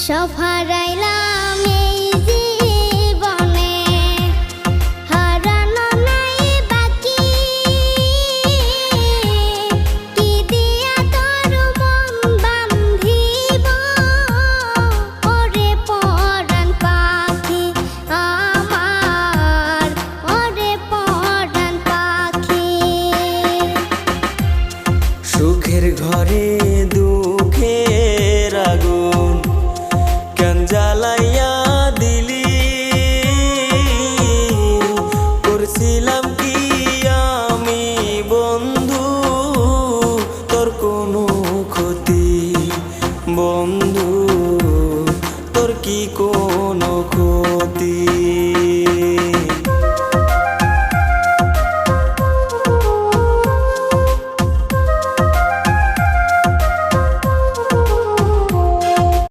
সব হারাইলাম এই জীবনে, হারানো নাই বাকি। কি দিয়া তোর মন বান্ধিব, ওরে পরাণ পাখি আমার, ওরে পরাণ পাখি। সুখের ঘরে দুঃখের আগুন কেন জ্বালাইয়া দিলি, করছিলাম কি আমি বন্ধু তোর কোনো ক্ষতি, বন্ধু তোর কি